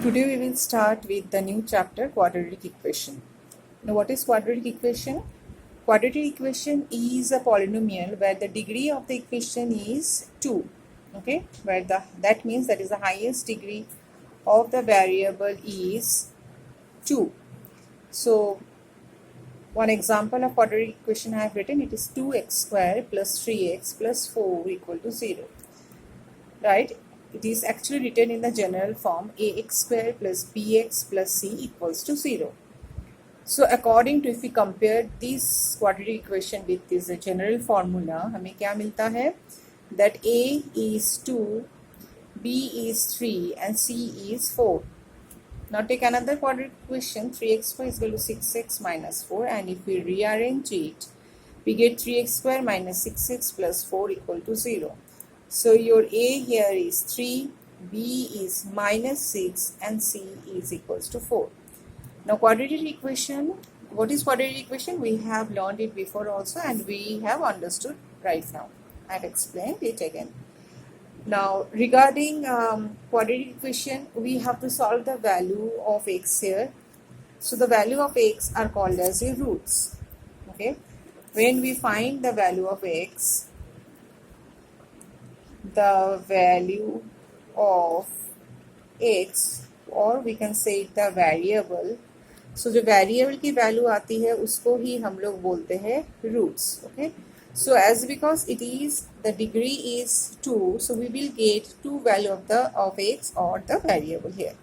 Today we will start with the new chapter, quadratic equation. Now what is quadratic equation? Quadratic equation is a polynomial where the degree of the equation is 2. Okay, where that means that is the highest degree of the variable is 2. So one example of quadratic equation I have written, it is 2x square plus 3x plus 4 equal to 0. Right? It is actually written in the general form ax square plus bx plus c equals to 0. So according to, if we compare this quadratic equation with this general formula, हमें क्या मिलता है? That a is 2, b is 3 and c is 4. Now take another quadratic equation, 3x square is equal to 6x minus 4, and if we rearrange it, we get 3x square minus 6x plus 4 equal to 0. So your a here is 3, b is minus 6 and c is equals to 4. Now quadratic equation, what is quadratic equation? We have learned it before also and we have understood right now. I have explained it again. Now regarding quadratic equation, we have to solve the value of x here. So the value of x are called as the roots. Okay, when we find the value of x, the value of x, or we can say the variable. So जो variable की value आती है उसको ही हम लोग बोलते हैं roots. Okay, so as because it is the degree is 2, so we will get 2 value of x or the variable here.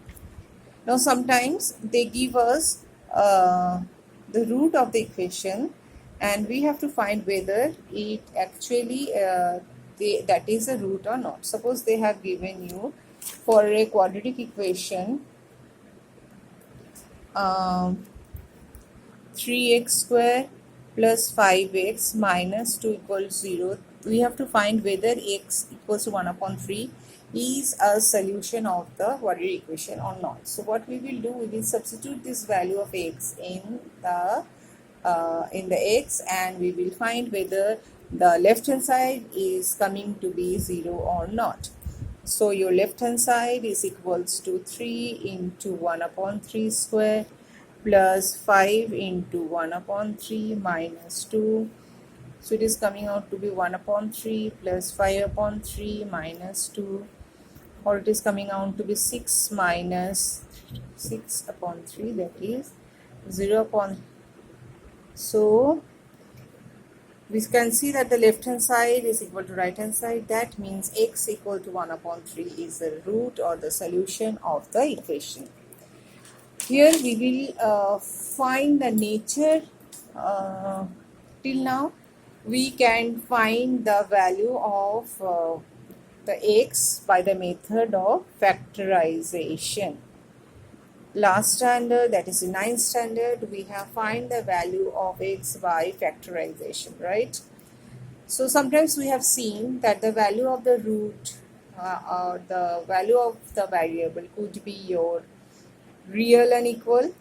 Now sometimes they give us the root of the equation and we have to find whether it actually that is a root or not. Suppose they have given you for a quadratic equation 3x square plus 5x minus 2 equals 0. We have to find whether x equals to 1 upon 3 is a solution of the quadratic equation or not. So what we will do, we will substitute this value of x in the x and we will find whether the left hand side is coming to be 0 or not. So your left hand side is equals to 3 into 1 upon 3 square plus 5 into 1 upon 3 minus 2. So it is coming out to be 1 upon 3 plus 5 upon 3 minus 2, or it is coming out to be 6 minus 6 upon 3, that is 0 upon. So we can see that the left hand side is equal to right hand side. That means x equal to 1 upon 3 is the root or the solution of the equation. Here we will find the nature. Till now we can find the value of the x by the method of factorization. Last standard, that is in 9th standard, we have find the value of x by factorization, right? So sometimes we have seen that the value of the root or the value of the variable could be your real and equal.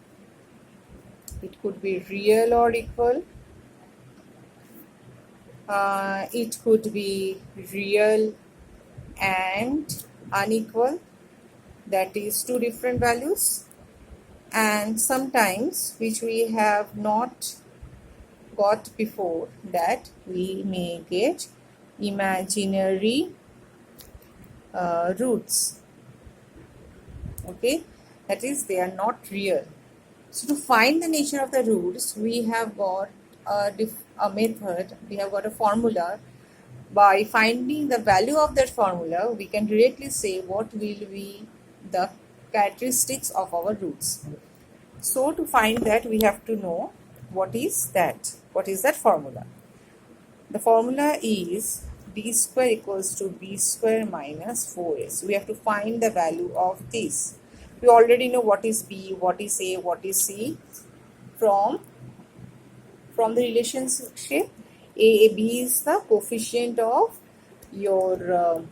It could be real or equal. It could be real and unequal. That is 2 different values. And sometimes, which we have not got before, that we may get imaginary roots. Okay, that is they are not real. So to find the nature of the roots, we have got a method, we have got a formula. By finding the value of that formula, we can directly say what will be the characteristics of our roots. So to find that, we have to know what is that formula. The formula is b square equals to b square minus 4s. We have to find the value of this. We already know what is b, what is a, what is c from the relationship. B is the coefficient of your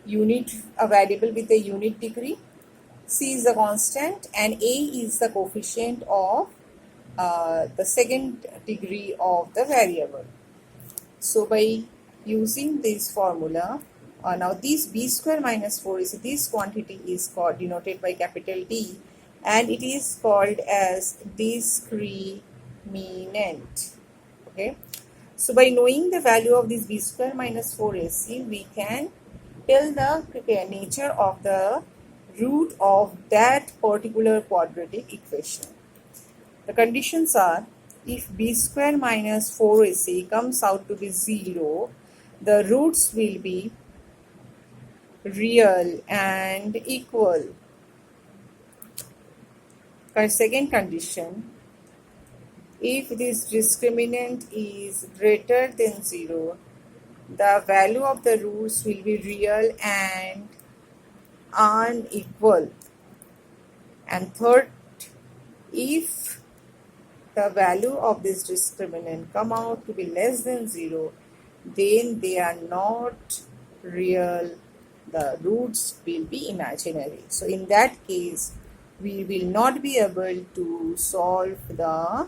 unit, a variable with a unit degree. C is the constant and A is the coefficient of the second degree of the variable. So by using this formula, Now this b square minus 4 is this quantity is called denoted by capital D, and it is called as discriminant. Okay, so by knowing the value of this b square minus 4ac, we can tell the nature of the root of that particular quadratic equation. The conditions are, if b square minus 4ac comes out to be 0, the roots will be real and equal. Second condition, if this discriminant is greater than 0, the value of the roots will be real and unequal. And third, if the value of this discriminant come out to be less than 0, then they are not real, the roots will be imaginary. So in that case, we will not be able to solve the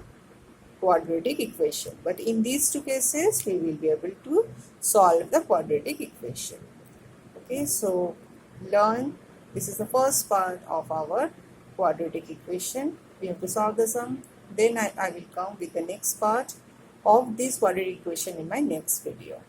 quadratic equation. But in these two cases, we will be able to solve the quadratic equation. Okay, so learn, this is the first part of our quadratic equation. We have to solve the sum. Then I will come with the next part of this quadratic equation in my next video.